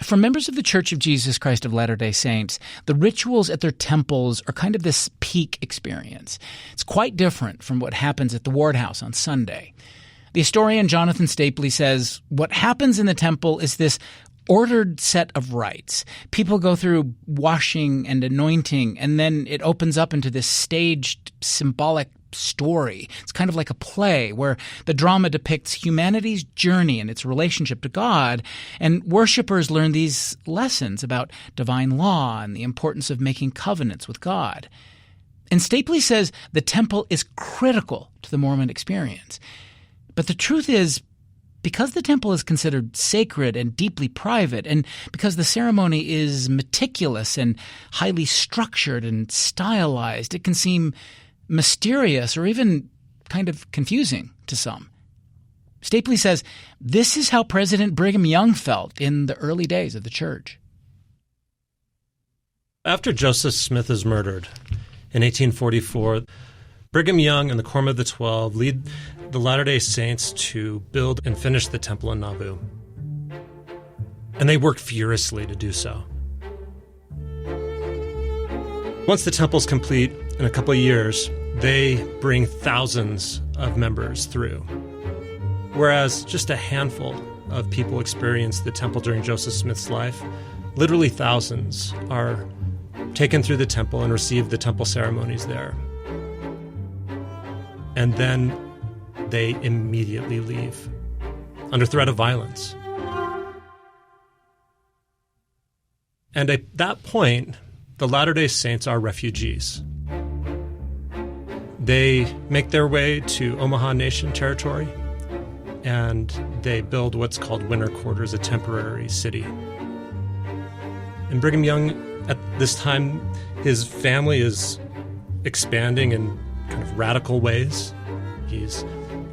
For members of the Church of Jesus Christ of Latter-day Saints, the rituals at their temples are kind of this peak experience. It's quite different from what happens at the Ward House on Sunday. The historian Jonathan Stapley says what happens in the temple is this ordered set of rites. People go through washing and anointing, and then it opens up into this staged symbolic story. It's kind of like a play where the drama depicts humanity's journey and its relationship to God, and worshipers learn these lessons about divine law and the importance of making covenants with God. And Stapley says the temple is critical to the Mormon experience. But the truth is, because the temple is considered sacred and deeply private, and because the ceremony is meticulous and highly structured and stylized, it can seem mysterious or even kind of confusing to some. Stapley says this is how President Brigham Young felt in the early days of the church. After Joseph Smith is murdered in 1844, Brigham Young and the Quorum of the 12 lead the Latter-day Saints to build and finish the temple in Nauvoo. And they work furiously to do so. Once the temple's complete, in a couple of years, they bring thousands of members through. Whereas just a handful of people experience the temple during Joseph Smith's life, literally thousands are taken through the temple and receive the temple ceremonies there. And then they immediately leave under threat of violence. And at that point, the Latter-day Saints are refugees. They make their way to Omaha Nation territory, and they build what's called winter quarters, a temporary city. And Brigham Young, at this time, his family is expanding in kind of radical ways. He's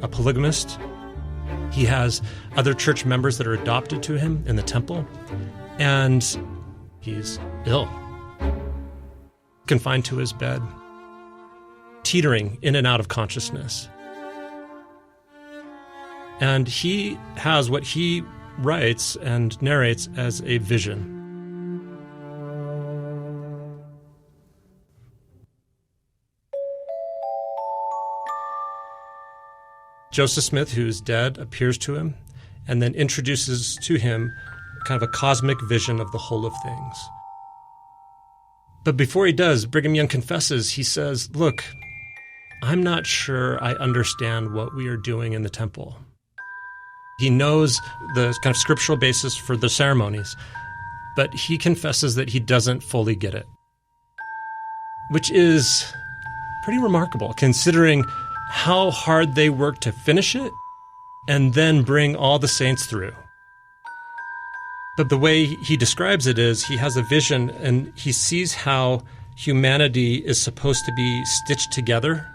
a polygamist. He has other church members that are adopted to him in the temple, and he's ill, confined to his bed, teetering in and out of consciousness. And he has what he writes and narrates as a vision. Joseph Smith, who's dead, appears to him and then introduces to him kind of a cosmic vision of the whole of things. But before he does, Brigham Young confesses. He says, look, I'm not sure I understand what we are doing in the temple. He knows the kind of scriptural basis for the ceremonies, but he confesses that he doesn't fully get it, which is pretty remarkable considering how hard they work to finish it and then bring all the saints through. But the way he describes it is he has a vision and he sees how humanity is supposed to be stitched together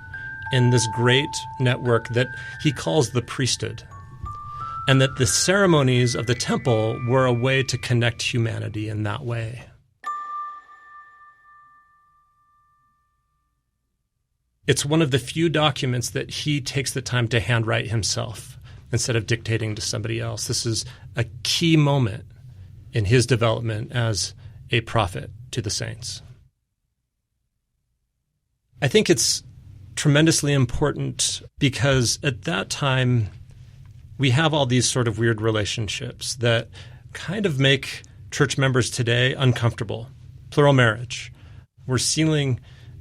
in this great network that he calls the priesthood, and that the ceremonies of the temple were a way to connect humanity in that way. It's one of the few documents that he takes the time to handwrite himself instead of dictating to somebody else. This is a key moment in his development as a prophet to the saints. I think it's tremendously important because at that time, we have all these sort of weird relationships that kind of make church members today uncomfortable. Plural marriage. We're sealing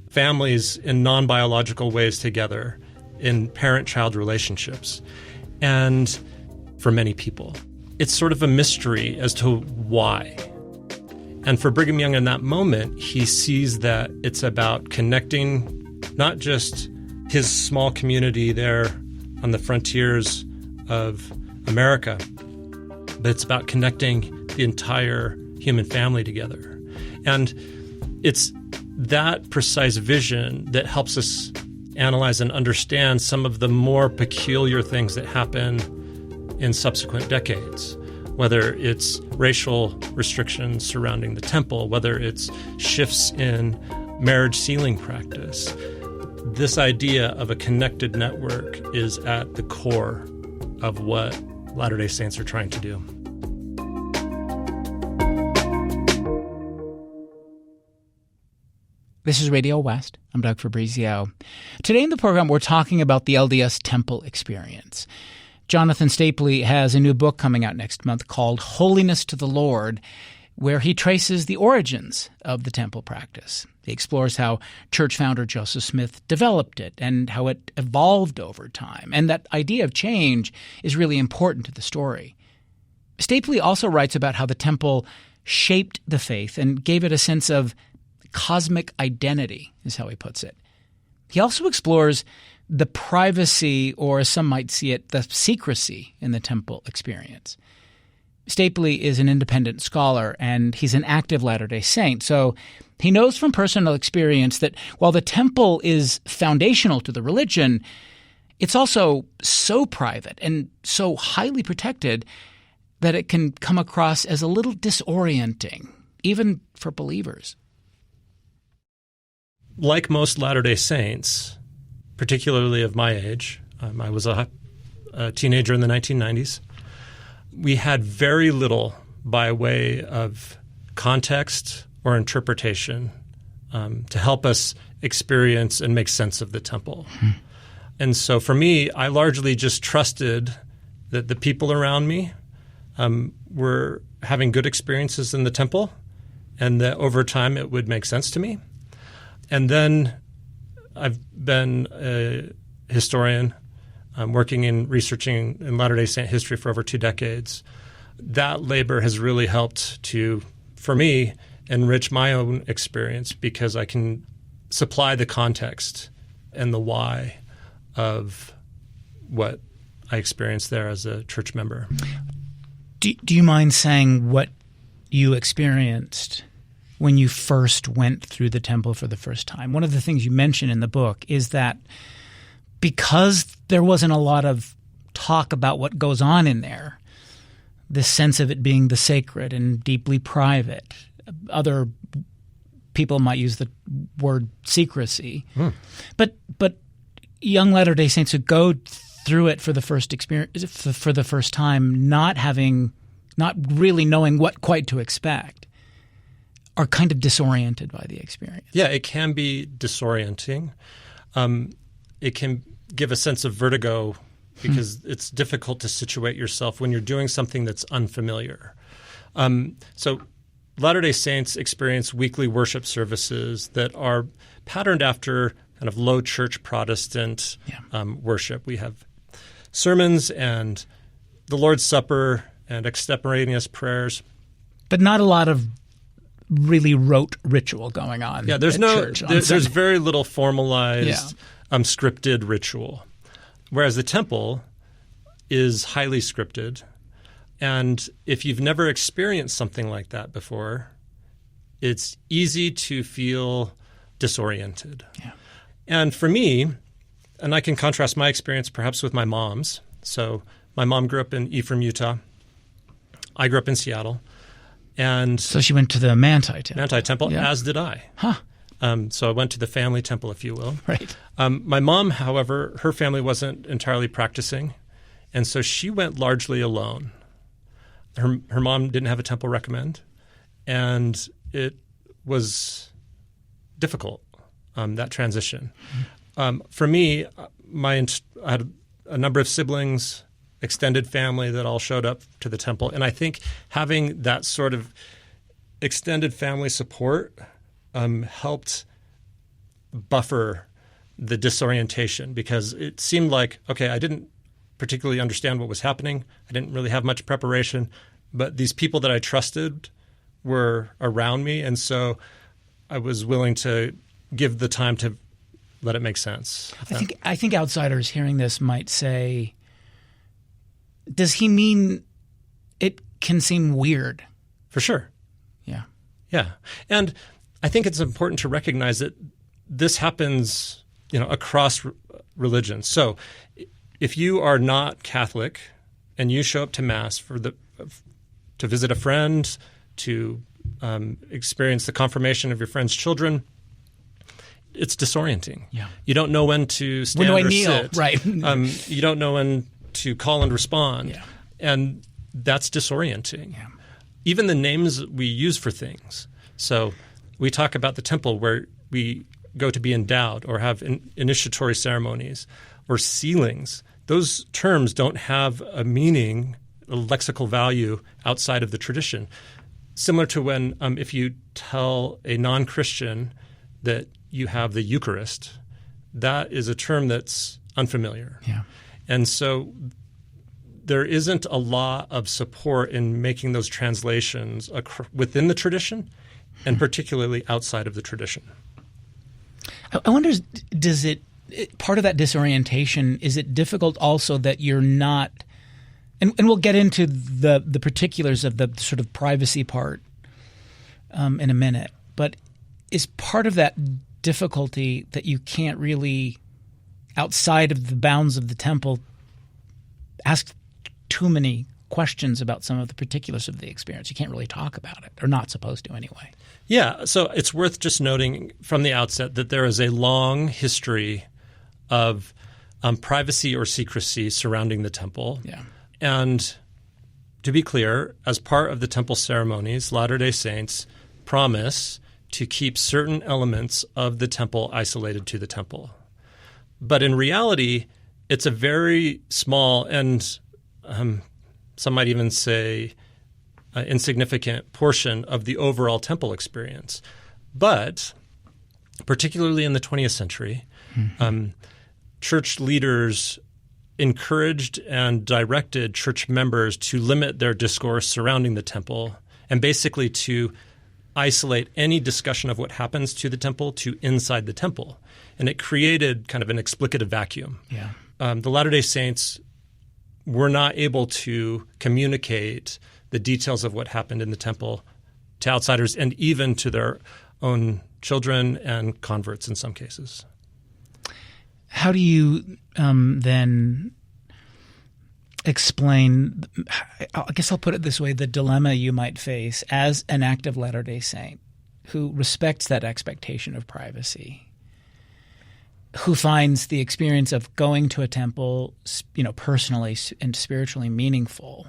families in non-biological ways together in parent-child relationships. And for many people, it's sort of a mystery as to why. And for Brigham Young in that moment, he sees that it's about connecting not just his small community there on the frontiers of America, but it's about connecting the entire human family together. And it's that precise vision that helps us analyze and understand some of the more peculiar things that happen in subsequent decades, whether it's racial restrictions surrounding the temple, whether it's shifts in marriage sealing practice. This idea of a connected network is at the core of what Latter-day Saints are trying to do. This is Radio West. I'm Doug Fabrizio. Today in the program, we're talking about the LDS temple experience. Jonathan Stapley has a new book coming out next month called Holiness to the Lord, where he traces the origins of the temple practice. He explores how church founder Joseph Smith developed it and how it evolved over time. And that idea of change is really important to the story. Stapley also writes about how the temple shaped the faith and gave it a sense of cosmic identity, is how he puts it. He also explores the privacy, or as some might see it, the secrecy in the temple experience. Stapley is an independent scholar, and he's an active Latter-day Saint, so he knows from personal experience that while the temple is foundational to the religion, it's also so private and so highly protected that it can come across as a little disorienting, even for believers. Like most Latter-day Saints, particularly of my age, I was a teenager in the 1990s, we had very little by way of context or interpretation to help us experience and make sense of the temple. And so for me, I largely just trusted that the people around me were having good experiences in the temple, and that over time it would make sense to me. And then I've been a historian, working in researching in Latter-day Saint history for over 2 decades. That labor has really helped to, for me, enrich my own experience because I can supply the context and the why of what I experienced there as a church member. Do you mind saying what you experienced when you first went through the temple for the first time? One of the things you mention in the book is that because there wasn't a lot of talk about what goes on in there, this sense of it being the sacred and deeply private, other people might use the word secrecy, but young Latter-day Saints who go through it for the first experience, for the first time, not really knowing what quite to expect, are kind of disoriented by the experience. Yeah, it can be disorienting. It can give a sense of vertigo because it's difficult to situate yourself when you're doing something that's unfamiliar. So Latter-day Saints experience weekly worship services that are patterned after kind of low church Protestant worship. We have sermons and the Lord's Supper and extemporaneous prayers. But not a lot of really rote ritual going on. Yeah, there's there's very little formalized, scripted ritual, whereas the temple is highly scripted. And if you've never experienced something like that before, it's easy to feel disoriented. Yeah. And for me, and I can contrast my experience perhaps with my mom's. So my mom grew up in Ephraim, Utah. I grew up in Seattle. And so she went to the Manti Temple. As did I. Huh. So I went to the family temple, if you will. Right. My mom, however, her family wasn't entirely practicing, and so she went largely alone. Her mom didn't have a temple recommend, and it was difficult, that transition. For me, I had a number of siblings, extended family that all showed up to the temple. And I think having that sort of extended family support helped buffer the disorientation because it seemed like, okay, I didn't particularly understand what was happening. I didn't really have much preparation, but these people that I trusted were around me. And so I was willing to give the time to let it make sense. I think outsiders hearing this might say, does he mean it can seem weird? For sure. Yeah. Yeah. And I think it's important to recognize that this happens, across religions. So if you are not Catholic and you show up to Mass to visit a friend, to experience the confirmation of your friend's children, it's disorienting. Yeah. You don't know when to stand or sit. Right. You don't know when to call and respond. Yeah. And that's disorienting. Yeah. Even the names we use for things. So we talk about the temple where we go to be endowed or have initiatory ceremonies or sealings, those terms don't have a meaning, a lexical value outside of the tradition. Similar to when if you tell a non-Christian that you have the Eucharist, that is a term that's unfamiliar. Yeah. And so there isn't a lot of support in making those translations within the tradition and particularly outside of the tradition. I wonder, does it part of that disorientation, is it difficult also that you're not and we'll get into the particulars of the sort of privacy part in a minute, but is part of that difficulty that you can't really, outside of the bounds of the temple, ask too many questions about some of the particulars of the experience? You can't really talk about it, or not supposed to anyway. Yeah, so it's worth just noting from the outset that there is a long history of privacy or secrecy surrounding the temple. Yeah. And to be clear, as part of the temple ceremonies, Latter-day Saints promise to keep certain elements of the temple isolated to the temple. But in reality, it's a very small and some might even say insignificant portion of the overall temple experience. But particularly in the 20th century, church leaders encouraged and directed church members to limit their discourse surrounding the temple and basically to isolate any discussion of what happens to the temple to inside the temple. And it created kind of an explicative vacuum. Yeah. The Latter-day Saints were not able to communicate the details of what happened in the temple to outsiders and even to their own children and converts in some cases. How do you then explain, I guess I'll put it this way, the dilemma you might face as an active Latter-day Saint who respects that expectation of privacy, who finds the experience of going to a temple, personally and spiritually meaningful,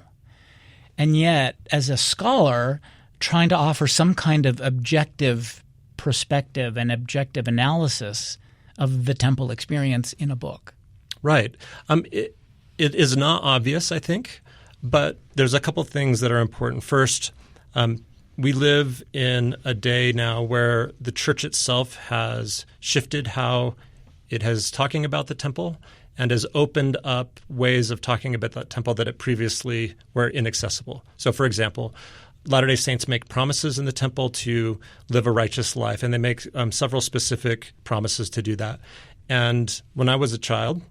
and yet as a scholar trying to offer some kind of objective perspective and objective analysis of the temple experience in a book? Right. It is not obvious, I think, but there's a couple things that are important. First, we live in a day now where the church itself has shifted how it has talking about the temple and has opened up ways of talking about that temple that it previously were inaccessible. So, for example, Latter-day Saints make promises in the temple to live a righteous life, and they make several specific promises to do that. And when I was a child,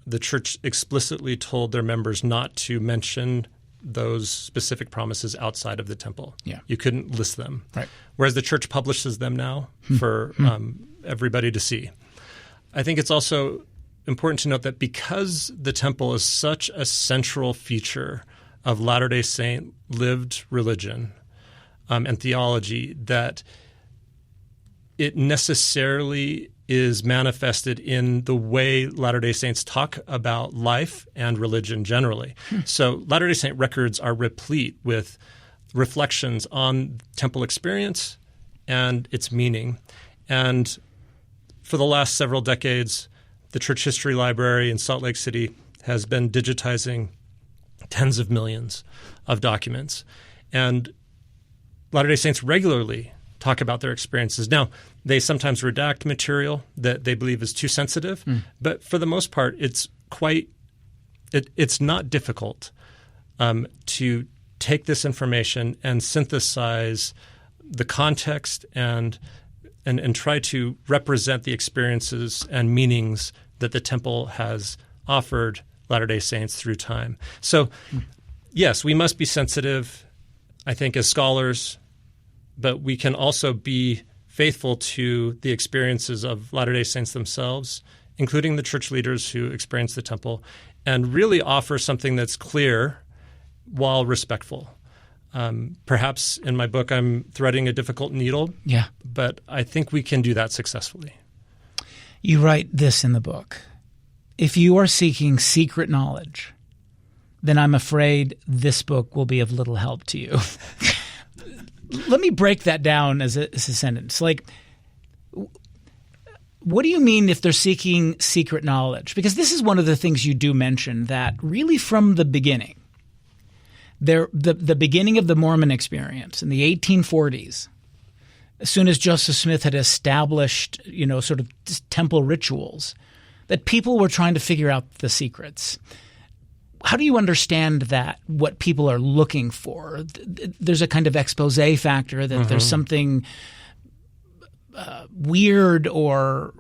the church explicitly told their members not to mention those specific promises outside of the temple. Yeah. You couldn't list them. Right. Whereas the church publishes them now for everybody to see. I think it's also important to note that because the temple is such a central feature of Latter-day Saint lived religion and theology, that it necessarily is manifested in the way Latter-day Saints talk about life and religion generally. So Latter-day Saint records are replete with reflections on temple experience and its meaning. And for the last several decades, the Church History Library in Salt Lake City has been digitizing tens of millions of documents. And Latter-day Saints regularly talk about their experiences. Now, they sometimes redact material that they believe is too sensitive, but for the most part, it's not difficult to take this information and synthesize the context and try to represent the experiences and meanings that the temple has offered Latter-day Saints through time. So, yes, we must be sensitive, I think, as scholars, but we can also be faithful to the experiences of Latter-day Saints themselves, including the church leaders who experience the temple, and really offer something that's clear while respectful. Perhaps in my book I'm threading a difficult needle, but I think we can do that successfully. You write this in the book: if you are seeking secret knowledge, then I'm afraid this book will be of little help to you. Let me break that down as a sentence. Like, What do you mean if they're seeking secret knowledge? Because this is one of the things you do mention, that really from the beginning, the beginning of the Mormon experience in the 1840s, as soon as Joseph Smith had established, sort of temple rituals, that people were trying to figure out the secrets. How do you understand that, what people are looking for? There's a kind of expose factor that there's something weird or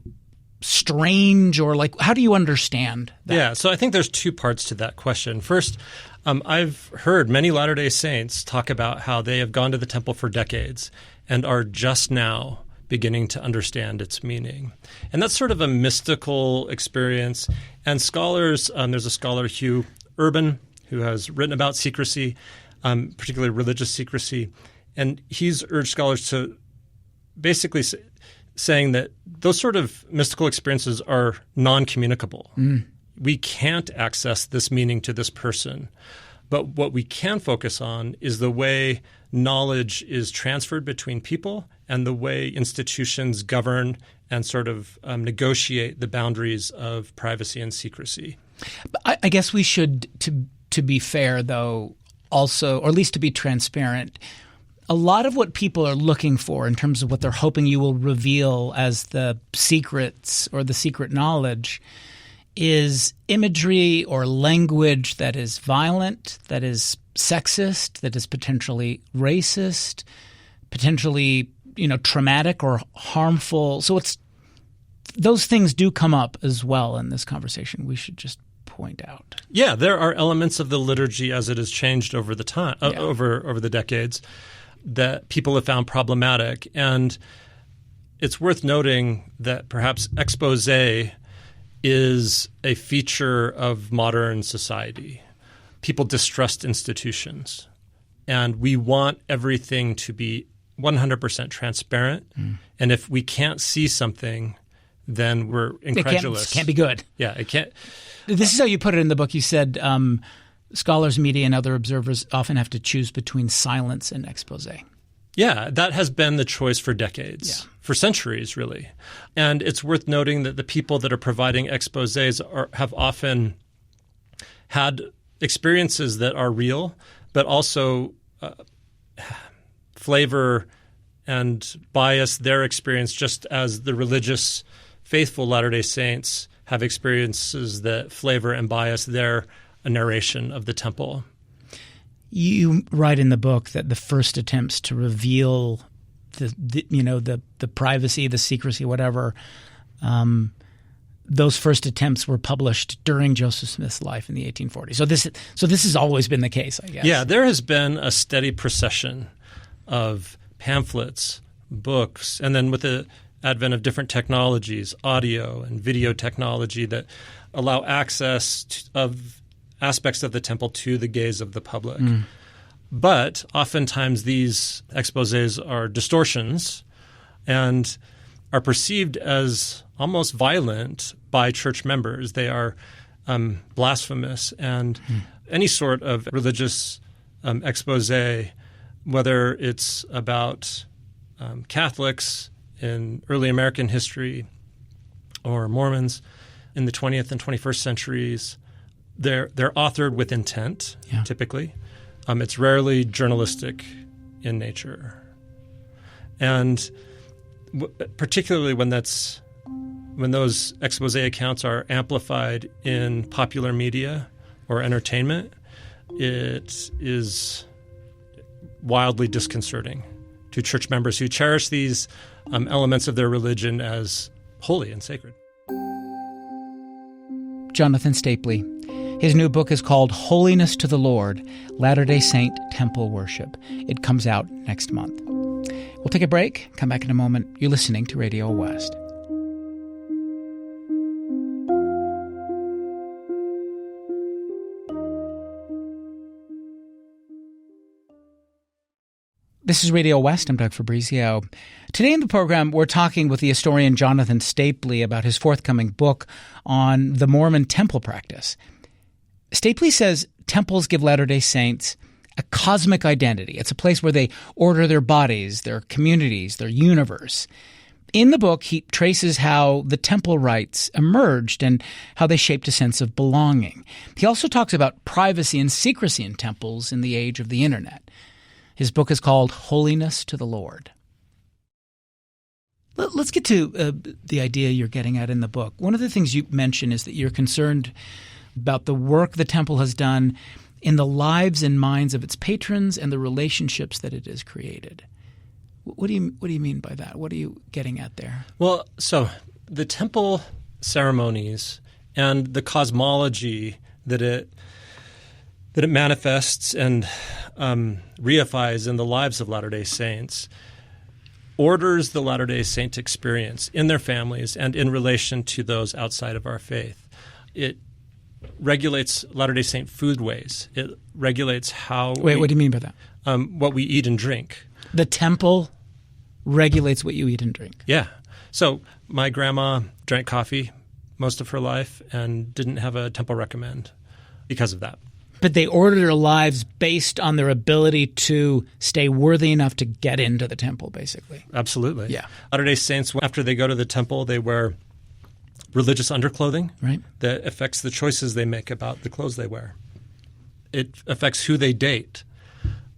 strange, or like, how do you understand that? Yeah, so I think there's two parts to that question. First, I've heard many Latter-day Saints talk about how they have gone to the temple for decades and are just now beginning to understand its meaning. And that's sort of a mystical experience. And scholars, there's a scholar, Hugh Urban, who has written about secrecy, particularly religious secrecy. And he's urged scholars to basically saying that those sort of mystical experiences are non-communicable. We can't access this meaning to this person. But what we can focus on is the way knowledge is transferred between people and the way institutions govern and sort of negotiate the boundaries of privacy and secrecy. I guess we should, to be fair, though, also, or at least to be transparent, a lot of what people are looking for in terms of what they're hoping you will reveal as the secrets or the secret knowledge is imagery or language that is violent, that is sexist, that is potentially racist, potentially, traumatic or harmful. So those things do come up as well in this conversation. We should just point out. Yeah, there are elements of the liturgy as it has changed over the time, over the decades, that people have found problematic. And it's worth noting that perhaps expose is a feature of modern society. People distrust institutions, and we want everything to be 100% transparent. And if we can't see something, then we're incredulous. It can't be good. Yeah, it can't. This is how you put it in the book. You said scholars, media, and other observers often have to choose between silence and expose. Yeah, that has been the choice for decades, for centuries, really. And it's worth noting that the people that are providing exposés have often had experiences that are real, but also flavor and bias their experience, just as the religious, faithful Latter-day Saints have experiences that flavor and bias their narration of the temple. You write in the book that the first attempts to reveal the privacy, the secrecy, whatever, those first attempts were published during Joseph Smith's life in the 1840s. So this has always been the case, I guess. Yeah, there has been a steady procession of pamphlets, books, and then with the advent of different technologies, audio and video technology that allow access of aspects of the temple to the gaze of the public. But oftentimes these exposés are distortions and are perceived as almost violent by church members. They are blasphemous, and any sort of religious exposé, whether it's about Catholics in early American history or Mormons in the 20th and 21st centuries, they're authored with intent, typically. It's rarely journalistic in nature. And particularly when those expose accounts are amplified in popular media or entertainment, it is wildly disconcerting to church members who cherish these elements of their religion as holy and sacred. Jonathan Stapley. His new book is called Holiness to the Lord, Latter-day Saint Temple Worship. It comes out next month. We'll take a break, come back in a moment. You're listening to Radio West. This is Radio West. I'm Doug Fabrizio. Today in the program, we're talking with the historian Jonathan Stapley about his forthcoming book on the Mormon temple practice. Stapley says temples give Latter-day Saints a cosmic identity. It's a place where they order their bodies, their communities, their universe. In the book, he traces how the temple rites emerged and how they shaped a sense of belonging. He also talks about privacy and secrecy in temples in the age of the internet. His book is called Holiness to the Lord. Let's get to the idea you're getting at in the book. One of the things you mention is that you're concerned about the work the temple has done in the lives and minds of its patrons and the relationships that it has created. What do you mean by that? What are you getting at there? Well, so the temple ceremonies and the cosmology that it manifests and reifies in the lives of Latter-day Saints orders the Latter-day Saint experience in their families and in relation to those outside of our faith. It regulates Latter-day Saint foodways. It regulates how what do you mean by that? What we eat and drink. The temple regulates what you eat and drink. Yeah. So my grandma drank coffee most of her life and didn't have a temple recommend because of that. But they order their lives based on their ability to stay worthy enough to get into the temple, basically. Absolutely. Yeah. Latter-day Saints, after they go to the temple, they wear religious underclothing that affects the choices they make about the clothes they wear. It affects who they date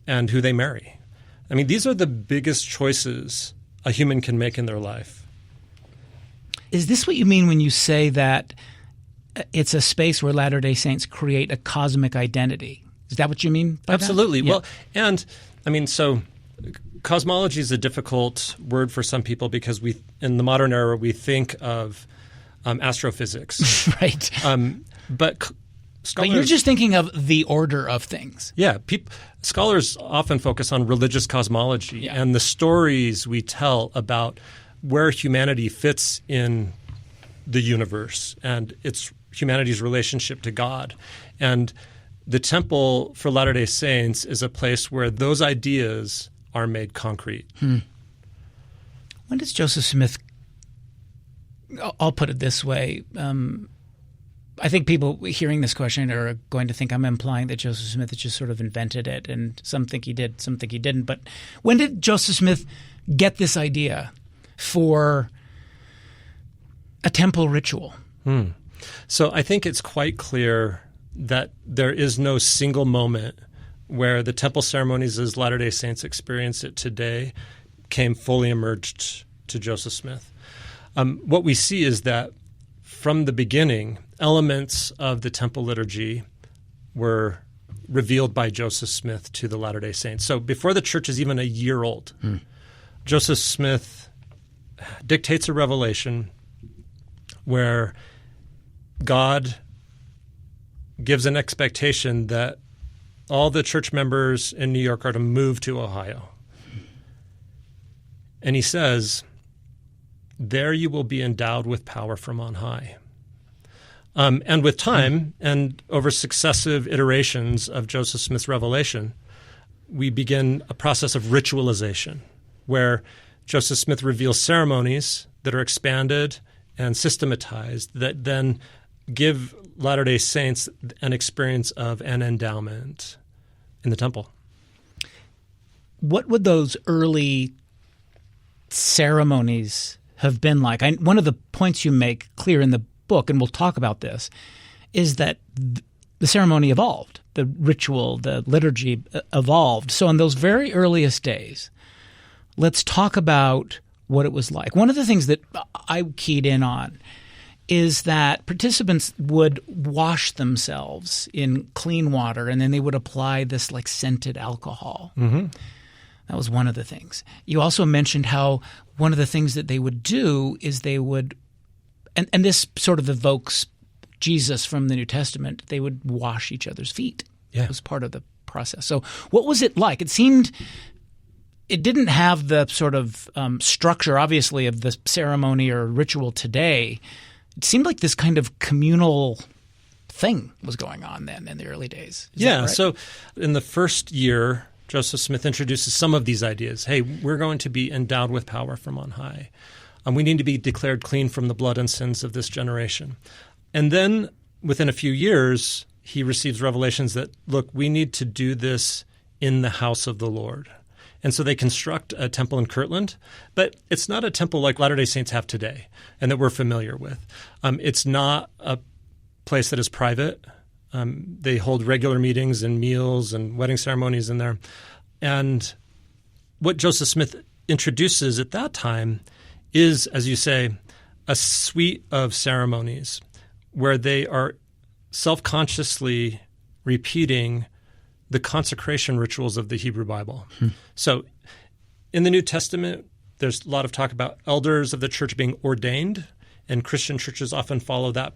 and who they marry. I mean, these are the biggest choices a human can make in their life. Is this what you mean when you say that it's a space where Latter-day Saints create a cosmic identity? Is that what you mean by Absolutely. that? Yeah. Well, and I mean, so cosmology is a difficult word for some people because in the modern era, we think of astrophysics. Right. But scholars, you're just thinking of the order of things. Yeah. Scholars often focus on religious cosmology and the stories we tell about where humanity fits in the universe and its humanity's relationship to God. And the temple for Latter-day Saints is a place where those ideas are made concrete. When does Joseph Smith – I'll put it this way. I think people hearing this question are going to think I'm implying that Joseph Smith has just sort of invented it, and some think he did, some think he didn't. But when did Joseph Smith get this idea for a temple ritual? So I think it's quite clear that there is no single moment where the temple ceremonies as Latter-day Saints experience it today came fully emerged to Joseph Smith. What we see is that from the beginning, elements of the temple liturgy were revealed by Joseph Smith to the Latter-day Saints. So before the church is even a year old, Joseph Smith dictates a revelation where God gives an expectation that all the church members in New York are to move to Ohio. And he says, there you will be endowed with power from on high. And with time and over successive iterations of Joseph Smith's revelation, we begin a process of ritualization where Joseph Smith reveals ceremonies that are expanded and systematized that then give Latter-day Saints an experience of an endowment in the temple. What would those early ceremonies have been like? One of the points you make clear in the book, and we'll talk about this, is that the ceremony evolved. The ritual, the liturgy evolved. So in those very earliest days, let's talk about what it was like. One of the things that I keyed in on is that participants would wash themselves in clean water, and then they would apply this like scented alcohol. That was one of the things. You also mentioned how one of the things that they would do is they would, and this sort of evokes Jesus from the New Testament, they would wash each other's feet. Yeah. It was part of the process. So what was it like? It seemed it didn't have the sort of structure, obviously, of the ceremony or ritual today. It seemed like this kind of communal thing was going on then in the early days. Is that right? So in the first year, Joseph Smith introduces some of these ideas. Hey, we're going to be endowed with power from on high. We need to be declared clean from the blood and sins of this generation. And then within a few years, he receives revelations that, look, we need to do this in the house of the Lord. And so they construct a temple in Kirtland, but it's not a temple like Latter-day Saints have today and that we're familiar with. It's not a place that is private. They hold regular meetings and meals and wedding ceremonies in there. And what Joseph Smith introduces at that time is, as you say, a suite of ceremonies where they are self-consciously repeating the consecration rituals of the Hebrew Bible. So in the New Testament, there's a lot of talk about elders of the church being ordained, and Christian churches often follow that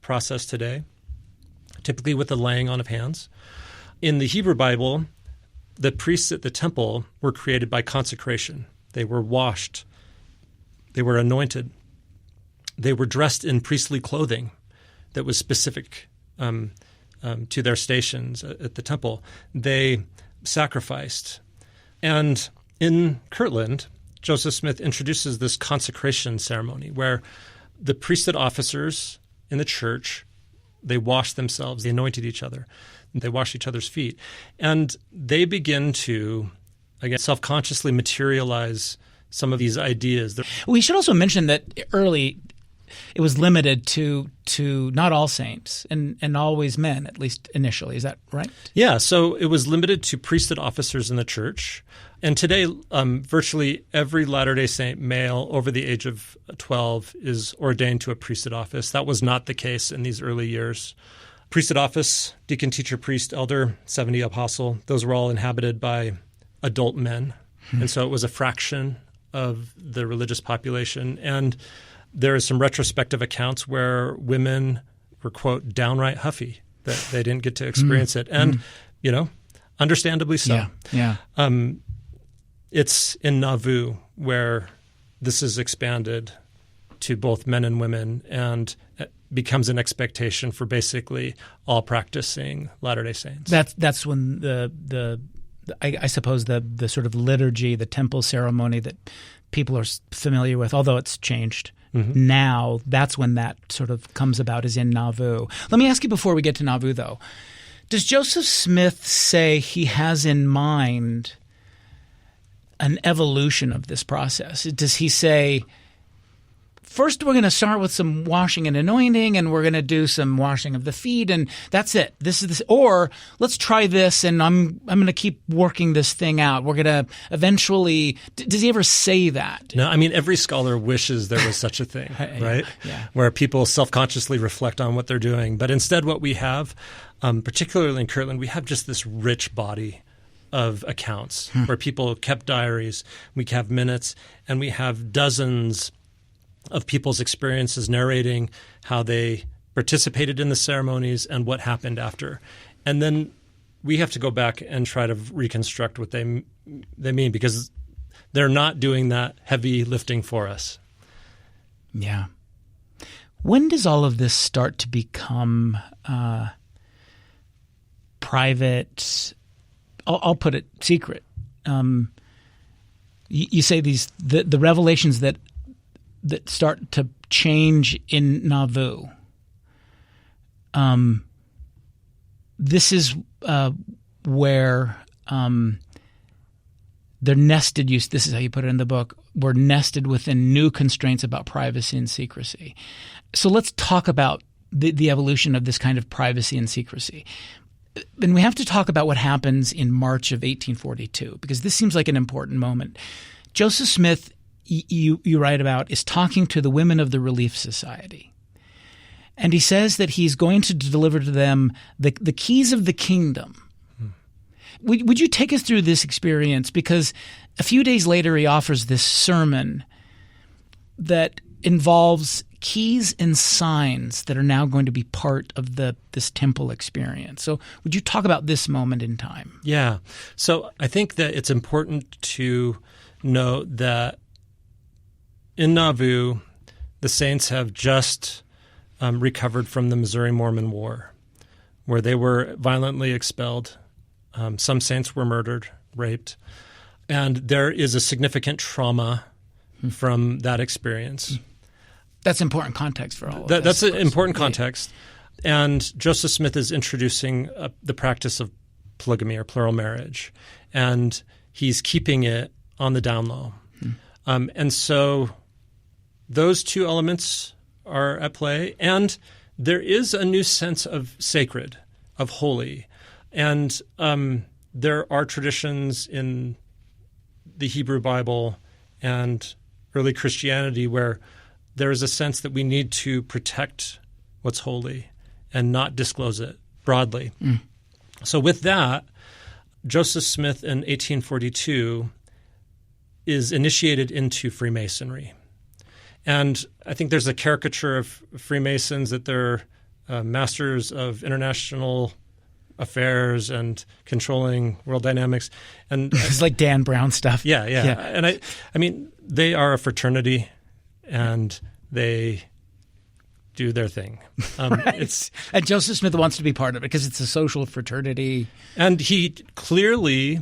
process today, typically with the laying on of hands. In the Hebrew Bible, the priests at the temple were created by consecration. They were washed. They were anointed. They were dressed in priestly clothing that was specific to their stations at the temple. They sacrificed. And in Kirtland, Joseph Smith introduces this consecration ceremony where the priesthood officers in the church, they washed themselves, they anointed each other, they washed each other's feet. And they begin to, again, self-consciously materialize some of these ideas. We should also mention that early it was limited to not all saints and always men, at least initially. Is that right? Yeah, so it was limited to priesthood officers in the church. And today, virtually every Latter-day Saint male over the age of 12 is ordained to a priesthood office. That was not the case in these early years. Priesthood office, deacon, teacher, priest, elder, 70 apostle, those were all inhabited by adult men. And so it was a fraction of the religious population. And there is some retrospective accounts where women were, quote, downright huffy, that they didn't get to experience it. And, understandably so. Yeah. It's in Nauvoo where this is expanded to both men and women and it becomes an expectation for basically all practicing Latter-day Saints. That's when I suppose the sort of liturgy, the temple ceremony that people are familiar with, although it's changed. Now, that's when that sort of comes about, is in Nauvoo. Let me ask you before we get to Nauvoo, though. Does Joseph Smith say he has in mind an evolution of this process? Does he say, first we're going to start with some washing and anointing, and we're going to do some washing of the feet, and that's it. This is this, or let's try this, and I'm going to keep working this thing out. We're going to eventually. Does he ever say that? No, I mean every scholar wishes there was such a thing, right? Yeah. Where people self-consciously reflect on what they're doing, but instead, what we have, particularly in Kirtland, we have just this rich body of accounts where people kept diaries. We have minutes, and we have dozens of people's experiences narrating how they participated in the ceremonies and what happened after. And then we have to go back and try to reconstruct what they mean, because they're not doing that heavy lifting for us. Yeah. When does all of this start to become private? I'll put it secret. You say the revelations that start to change in Nauvoo. This is where they're nested. This is how you put it in the book. We're nested within new constraints about privacy and secrecy. So let's talk about the evolution of this kind of privacy and secrecy. And we have to talk about what happens in March of 1842, because this seems like an important moment. Joseph Smith, you write about, is talking to the women of the Relief Society. And he says that he's going to deliver to them the keys of the kingdom. Would you take us through this experience? Because a few days later he offers this sermon that involves keys and signs that are now going to be part of this temple experience. So would you talk about this moment in time? Yeah. So I think that it's important to note that in Nauvoo, the saints have just recovered from the Missouri Mormon War, where they were violently expelled. Some saints were murdered, raped, and there is a significant trauma from that experience. That's important context for all of this. That's an important context. And Joseph Smith is introducing the practice of polygamy or plural marriage. And he's keeping it on the down low. And so those two elements are at play. And there is a new sense of sacred, of holy. And there are traditions in the Hebrew Bible and early Christianity where there is a sense that we need to protect what's holy and not disclose it broadly. So with that, Joseph Smith in 1842 is initiated into Freemasonry. And I think there's a caricature of Freemasons that they're masters of international affairs and controlling world dynamics. And it's like Dan Brown stuff. Yeah. And I mean, they are a fraternity and they do their thing. Right. And Joseph Smith wants to be part of it because it's a social fraternity. And he clearly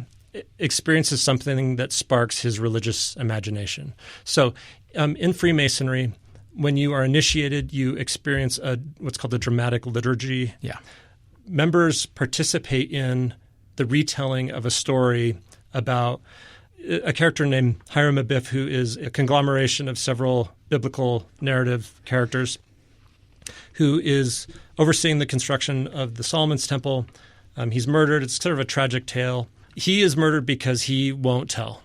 experiences something that sparks his religious imagination. So in Freemasonry, when you are initiated, you experience what's called a dramatic liturgy. Yeah. Members participate in the retelling of a story about a character named Hiram Abiff, who is a conglomeration of several biblical narrative characters, who is overseeing the construction of the Solomon's Temple. He's murdered. It's sort of a tragic tale. He is murdered because he won't tell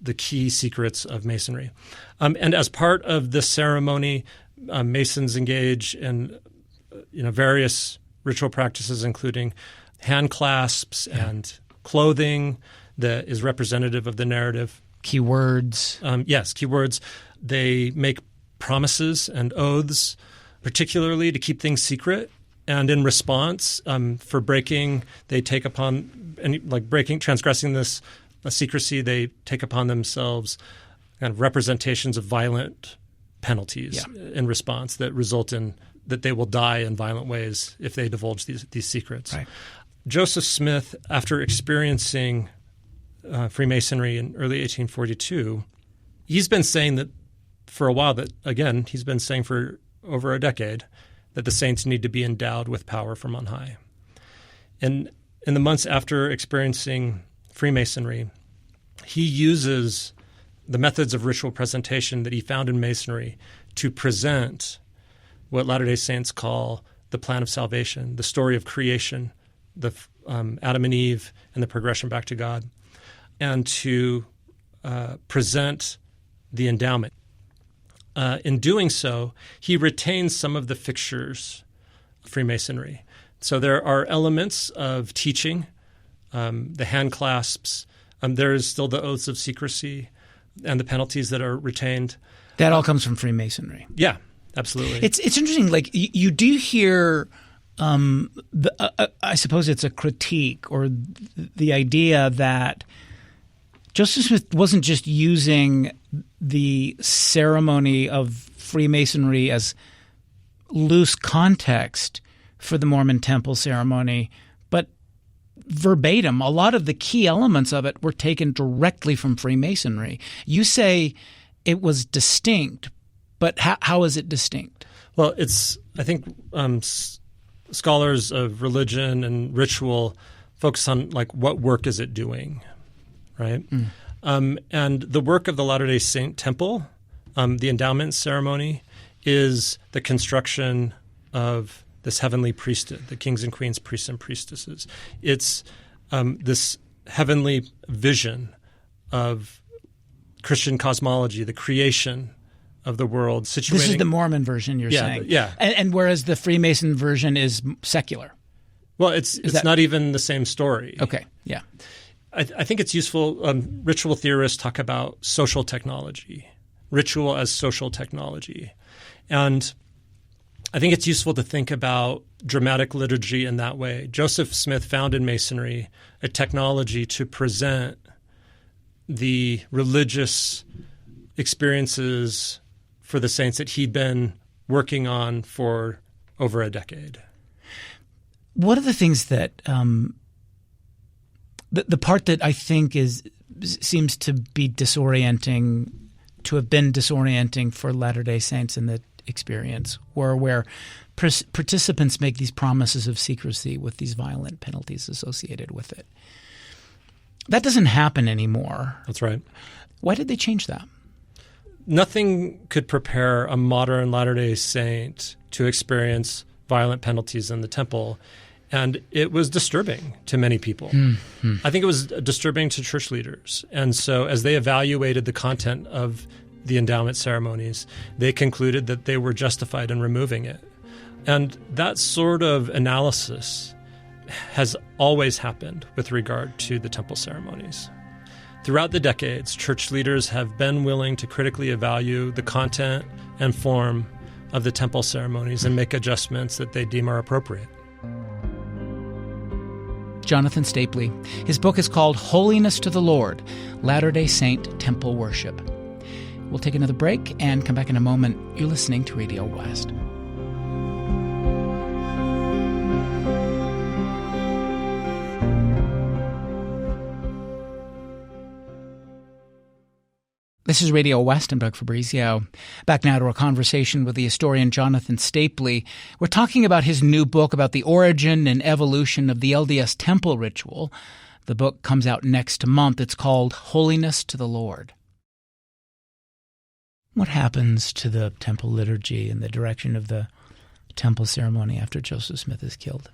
the key secrets of Masonry. And as part of this ceremony, Masons engage in various ritual practices, including hand clasps and clothing that is representative of the narrative. Key words. Yes, key words. They make promises and oaths, particularly to keep things secret. And in response, for breaking, they take upon transgressing this secrecy, they take upon themselves kind of representations of violent penalties in response that result in that they will die in violent ways if they divulge these secrets. Right. Joseph Smith, after experiencing Freemasonry in early 1842, he's been saying that for a while he's been saying for over a decade that the saints need to be endowed with power from on high. And in the months after experiencing Freemasonry, he uses the methods of ritual presentation that he found in Masonry to present what Latter-day Saints call the plan of salvation, the story of creation, the Adam and Eve and the progression back to God, and to present the endowment. In doing so, he retains some of the fixtures of Freemasonry. So there are elements of teaching, the hand clasps. There is still the oaths of secrecy and the penalties that are retained. That all comes from Freemasonry. Yeah, absolutely. It's interesting. Like you do hear, I suppose it's a critique or the idea that Joseph Smith wasn't just using the ceremony of Freemasonry as loose context for the Mormon temple ceremony, but verbatim. A lot of the key elements of it were taken directly from Freemasonry. You say it was distinct, but how is it distinct? Well, I think scholars of religion and ritual focus on what work is it doing, right? And the work of the Latter-day Saint Temple, the endowment ceremony, is the construction of this heavenly priesthood, the kings and queens, priests and priestesses. It's this heavenly vision of Christian cosmology, the creation of the world. Situating. This is the Mormon version, you're saying. Yeah. And whereas the Freemason version is secular. Well, it's not even the same story. Okay, yeah. I think it's useful. Ritual theorists talk about social technology, ritual as social technology. And I think it's useful to think about dramatic liturgy in that way. Joseph Smith found in Masonry a technology to present the religious experiences for the saints that he'd been working on for over a decade. What are the things that the part that I think seems to be disorienting, to have been disorienting for Latter-day Saints in the experience, where participants make these promises of secrecy with these violent penalties associated with it? That doesn't happen anymore. That's right. Why did they change that? Nothing could prepare a modern Latter-day Saint to experience violent penalties in the temple, and it was disturbing to many people. Mm-hmm. I think it was disturbing to church leaders. And so as they evaluated the content of the endowment ceremonies, they concluded that they were justified in removing it. And that sort of analysis has always happened with regard to the temple ceremonies. Throughout the decades, church leaders have been willing to critically evaluate the content and form of the temple ceremonies and make adjustments that they deem are appropriate. Jonathan Stapley. His book is called Holiness to the Lord, Latter-day Saint Temple Worship. We'll take another break and come back in a moment. You're listening to Radio West. This is Radio West. I'm Doug Fabrizio. Back now to our conversation with the historian Jonathan Stapley. We're talking about his new book about the origin and evolution of the LDS temple ritual. The book comes out next month. It's called Holiness to the Lord. What happens to the temple liturgy and the direction of the temple ceremony after Joseph Smith is killed?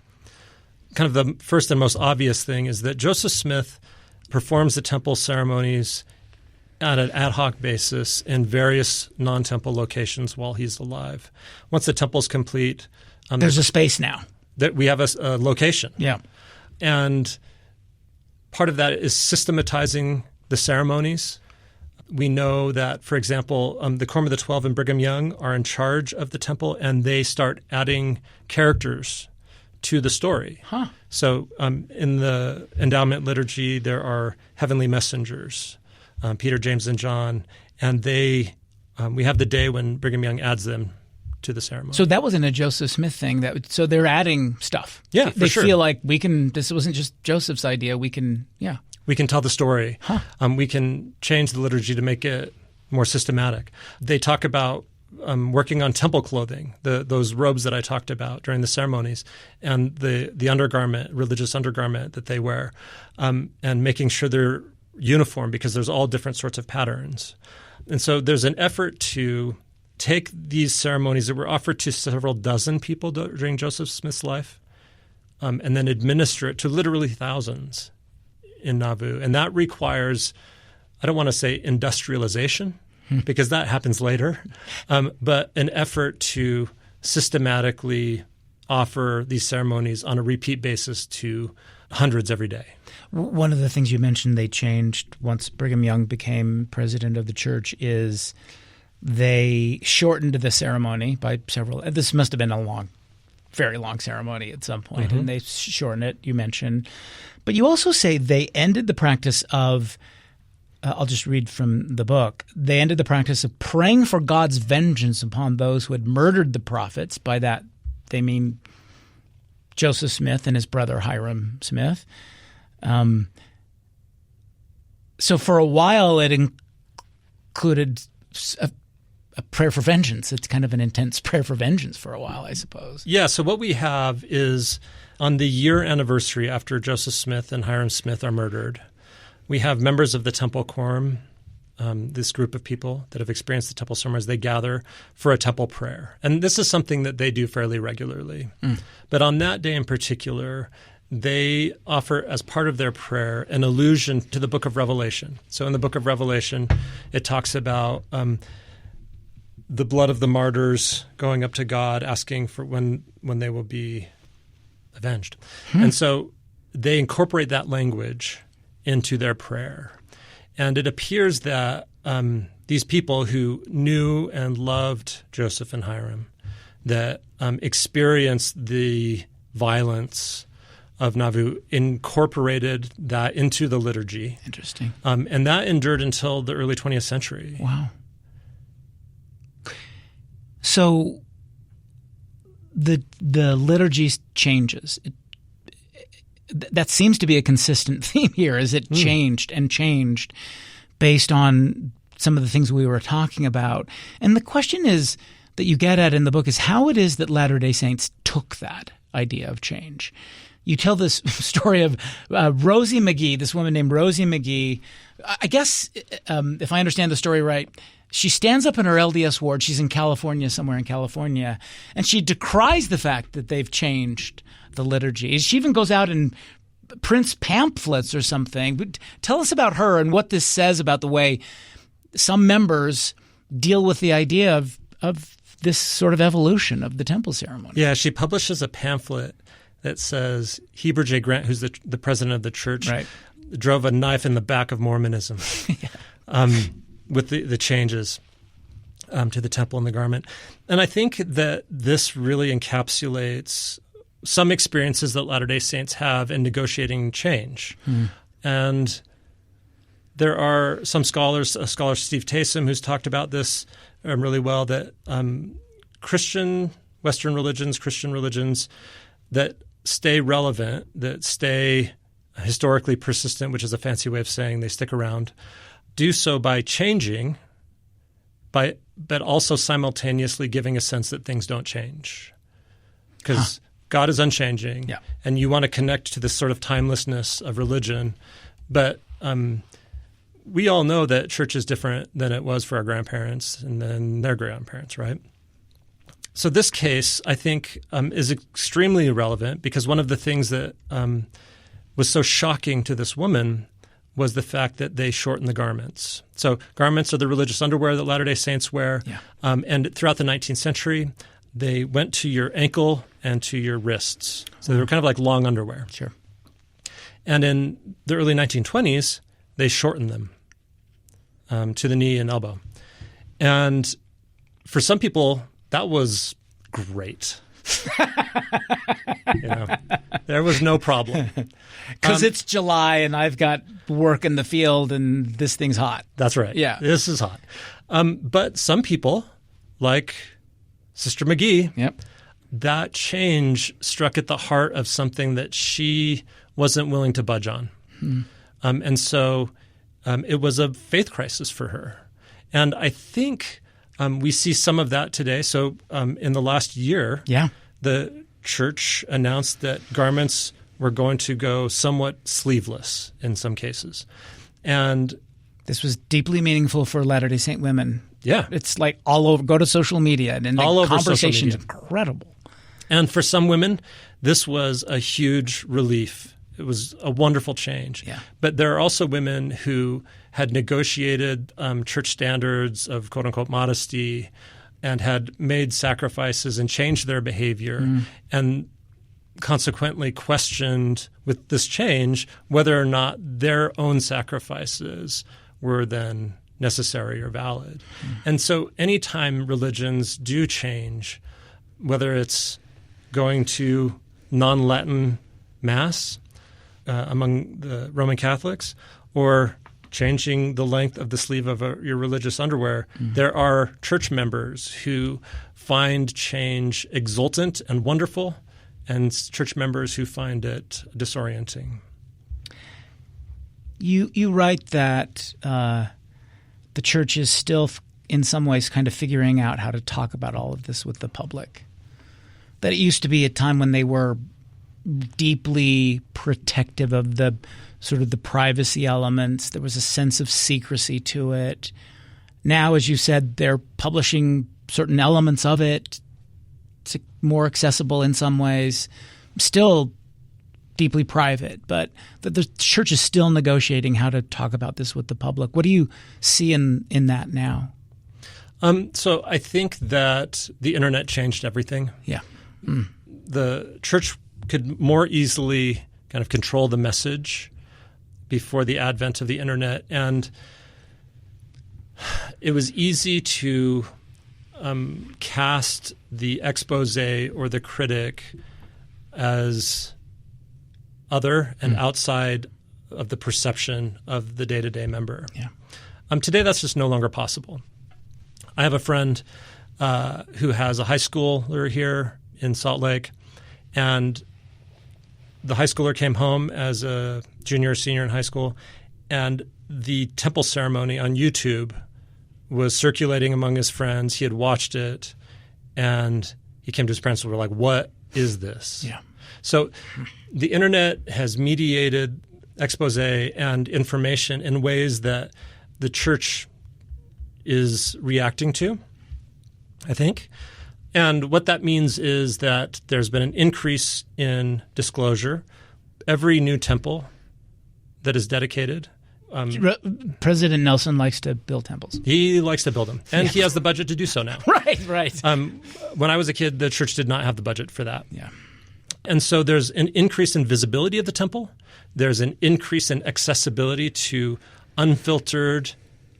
Kind of the first and most obvious thing is that Joseph Smith performs the temple ceremonies on an ad hoc basis in various non-temple locations while he's alive. Once the temple's complete, there's a space now. That we have a location. Yeah. And part of that is systematizing the ceremonies. We know that, for example, the Quorum of the 12 and Brigham Young are in charge of the temple, and they start adding characters to the story. Huh. So in the endowment liturgy, there are heavenly messengers, Peter, James, and John, and we have the day when Brigham Young adds them to the ceremony. So that wasn't a Joseph Smith thing. So they're adding stuff. Yeah, they for sure. feel like this wasn't just Joseph's idea. We can tell the story. Huh. We can change the liturgy to make it more systematic. They talk about working on temple clothing, those robes that I talked about during the ceremonies, and the undergarment, religious undergarment that they wear, and making sure they're uniform because there's all different sorts of patterns. And so there's an effort to take these ceremonies that were offered to several dozen people during Joseph Smith's life and then administer it to literally thousands in Nauvoo. And that requires, I don't want to say industrialization because that happens later, but an effort to systematically offer these ceremonies on a repeat basis to hundreds every day. One of the things you mentioned they changed once Brigham Young became president of the church is they shortened the ceremony by several. This must have been a very long ceremony at some point, and they shortened it, you mentioned. But you also say they ended the practice of, I'll just read from the book, they ended the practice of praying for God's vengeance upon those who had murdered the prophets. By that, they mean Joseph Smith and his brother Hiram Smith. So for a while, it included a prayer for vengeance. It's kind of an intense prayer for vengeance for a while, I suppose. Yeah, so what we have is on the year anniversary after Joseph Smith and Hiram Smith are murdered, we have members of the Temple Quorum, this group of people that have experienced the temple ceremonies, they gather for a temple prayer. And this is something that they do fairly regularly. But on that day in particular, they offer as part of their prayer an allusion to the book of Revelation. So in the book of Revelation, it talks about the blood of the martyrs going up to God, asking for when they will be avenged. And so they incorporate that language into their prayer. And it appears that these people who knew and loved Joseph and Hiram, that experienced the violence of Nauvoo, incorporated that into the liturgy. Interesting. And that endured until the early 20th century. Wow. So the liturgy changes. That seems to be a consistent theme here, is it changed and changed based on some of the things we were talking about. And the question is that you get at in the book is how it is that Latter-day Saints took that. idea of change. You tell this story of Rosie McGee, this woman named Rosie McGee. I guess, if I understand the story right, she stands up in her LDS ward. She's in California, somewhere in California, and she decries the fact that they've changed the liturgy. She even goes out and prints pamphlets or something. But tell us about her and what this says about the way some members deal with the idea of this sort of evolution of the temple ceremony. Yeah, she publishes a pamphlet that says Heber J. Grant, who's the president of the church, right, drove a knife in the back of Mormonism with the changes to the temple and the garment. And I think that this really encapsulates some experiences that Latter-day Saints have in negotiating change. And there are some scholars, Scholar Steve Taysom, who's talked about this really well, that Christian religions that stay relevant, that stay historically persistent, which is a fancy way of saying they stick around, do so by changing, but also simultaneously giving a sense that things don't change. Because God is unchanging, and you want to connect to this sort of timelessness of religion. But we all know that church is different than it was for our grandparents and then their grandparents, right? So this case, I think, is extremely relevant because one of the things that was so shocking to this woman was the fact that they shortened the garments. So garments are the religious underwear that Latter-day Saints wear. And throughout the 19th century, they went to your ankle and to your wrists. So they were kind of like long underwear. Sure. And in the early 1920s, they shortened them to the knee and elbow. And for some people, that was great. There was no problem. Because it's July and I've got work in the field and this thing's hot. That's right. Yeah. This is hot. But some people, like Sister McGee, that change struck at the heart of something that she wasn't willing to budge on. And so it was a faith crisis for her. And I think we see some of that today. So in the last year, the church announced that garments were going to go somewhat sleeveless in some cases. And this was deeply meaningful for Latter-day Saint women. Yeah. It's like all over. Go to social media and all the over conversation is incredible. And for some women, this was a huge relief. It was a wonderful change. But there are also women who had negotiated church standards of quote-unquote modesty and had made sacrifices and changed their behavior and consequently questioned with this change whether or not their own sacrifices were then necessary or valid. And so anytime religions do change, whether it's going to non-Latin Mass among the Roman Catholics or changing the length of the sleeve of your religious underwear, there are church members who find change exultant and wonderful, and church members who find it disorienting. You write that the church is still, in some ways, kind of figuring out how to talk about all of this with the public. That it used to be a time when they were deeply protective of the sort of the privacy elements. There was a sense of secrecy to it. Now, as you said, they're publishing certain elements of it. It's more accessible in some ways. Still deeply private, but the church is still negotiating how to talk about this with the public. What do you see in that now? So I think that the internet changed everything. The church could more easily kind of control the message before the advent of the internet. And it was easy to cast the expose or the critic as other and outside of the perception of the day-to-day member. Today, that's just no longer possible. I have a friend who has a high schooler here in Salt Lake, and the high schooler came home as a junior or senior in high school, and the temple ceremony on YouTube was circulating among his friends. He had watched it, and he came to his parents and were like, what is this? Yeah. So the internet has mediated expose and information in ways that the church is reacting to, I think. And what that means is that there's been an increase in disclosure. Every new temple that is dedicated. President Nelson likes to build temples. He likes to build them. And he has the budget to do so now. Right. When I was a kid, the church did not have the budget for that. Yeah. And so there's an increase in visibility of the temple. There's an increase in accessibility to unfiltered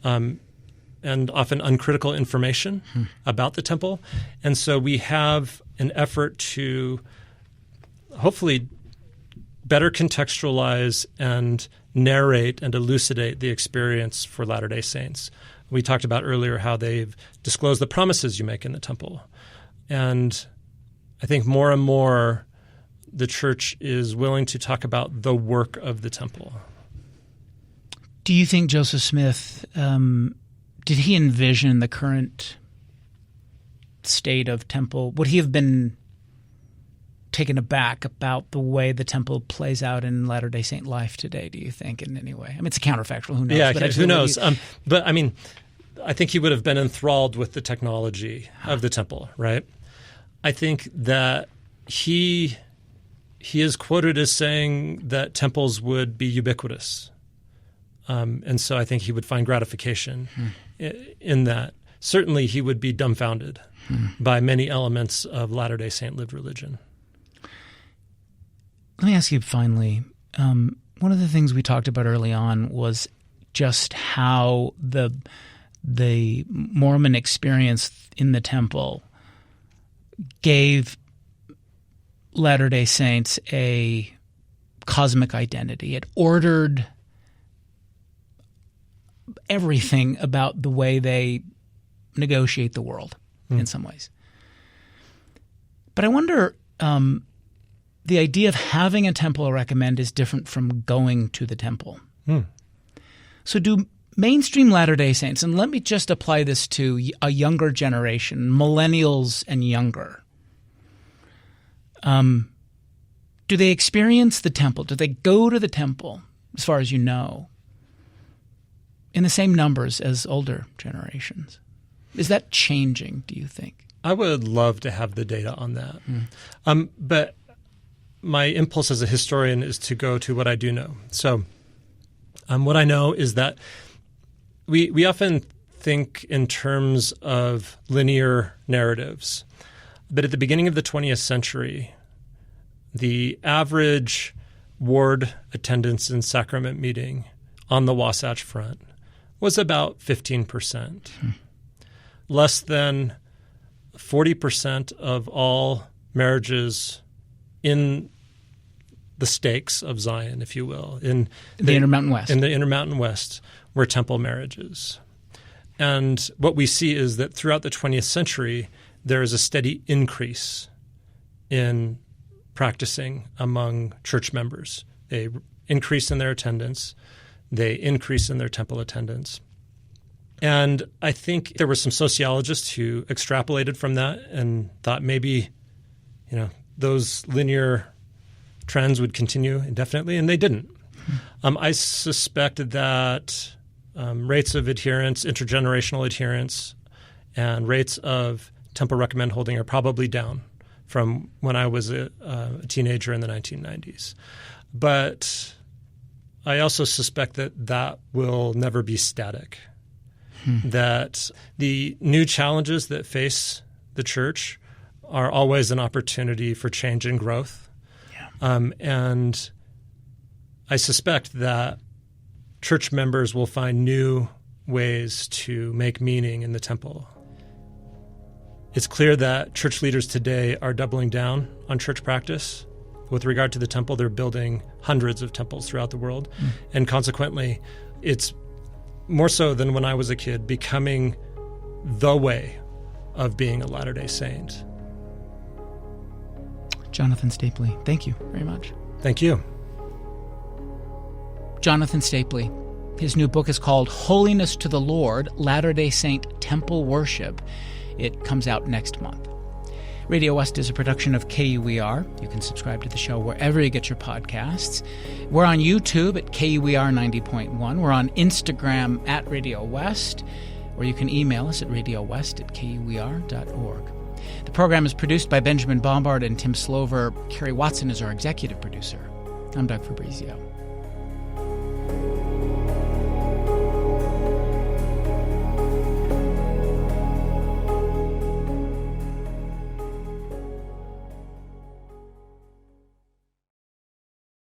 and often uncritical information about the temple. And so we have an effort to hopefully better contextualize and narrate and elucidate the experience for Latter-day Saints. We talked about earlier how they've disclosed the promises you make in the temple. And I think more and more the church is willing to talk about the work of the temple. Do you think Joseph Smith, did he envision the current state of temple? Would he have been taken aback about the way the temple plays out in Latter-day Saint life today, do you think, in any way? I mean, it's a counterfactual. Who knows? Yeah, who knows? But, I mean, I think he would have been enthralled with the technology of the temple, right? I think that he is quoted as saying that temples would be ubiquitous. And so I think he would find gratification in that. Certainly he would be dumbfounded by many elements of Latter-day Saint lived religion. Let me ask you finally, one of the things we talked about early on was just how the Mormon experience in the temple gave Latter-day Saints a cosmic identity. It ordered everything about the way they negotiate the world in some ways. But I wonder, the idea of having a temple, I recommend, is different from going to the temple. So do mainstream Latter-day Saints, and let me just apply this to a younger generation, millennials and younger, do they experience the temple? Do they go to the temple, as far as you know, in the same numbers as older generations? Is that changing, do you think? I would love to have the data on that. But my impulse as a historian is to go to what I do know. So what I know is that we often think in terms of linear narratives. But at the beginning of the 20th century, the average ward attendance in sacrament meeting on the Wasatch Front was about 15%. Less than 40% of all marriages in the stakes of Zion, if you will, in the Intermountain West. In the Intermountain West were temple marriages. And what we see is that throughout the 20th century, there is a steady increase in practicing among church members. They increase in their attendance. They increase in their temple attendance. And I think there were some sociologists who extrapolated from that and thought maybe, those linear trends would continue indefinitely, and they didn't. I suspect that rates of adherence, intergenerational adherence, and rates of temple recommend holding are probably down from when I was a teenager in the 1990s. But I also suspect that will never be static, that the new challenges that face the church are always an opportunity for change and growth. And I suspect that church members will find new ways to make meaning in the temple. It's clear that church leaders today are doubling down on church practice. With regard to the temple, they're building hundreds of temples throughout the world. And consequently, it's more so than when I was a kid, becoming the way of being a Latter-day Saint. Jonathan Stapley, thank you very much. Thank you. Jonathan Stapley. His new book is called Holiness to the Lord, Latter-day Saint Temple Worship. It comes out next month. Radio West is a production of KUER. You can subscribe to the show wherever you get your podcasts. We're on YouTube at KUER 90.1. We're on Instagram at Radio West, or you can email us at radiowest@kuer.org. The program is produced by Benjamin Bombard and Tim Slover. Carrie Watson is our executive producer. I'm Doug Fabrizio.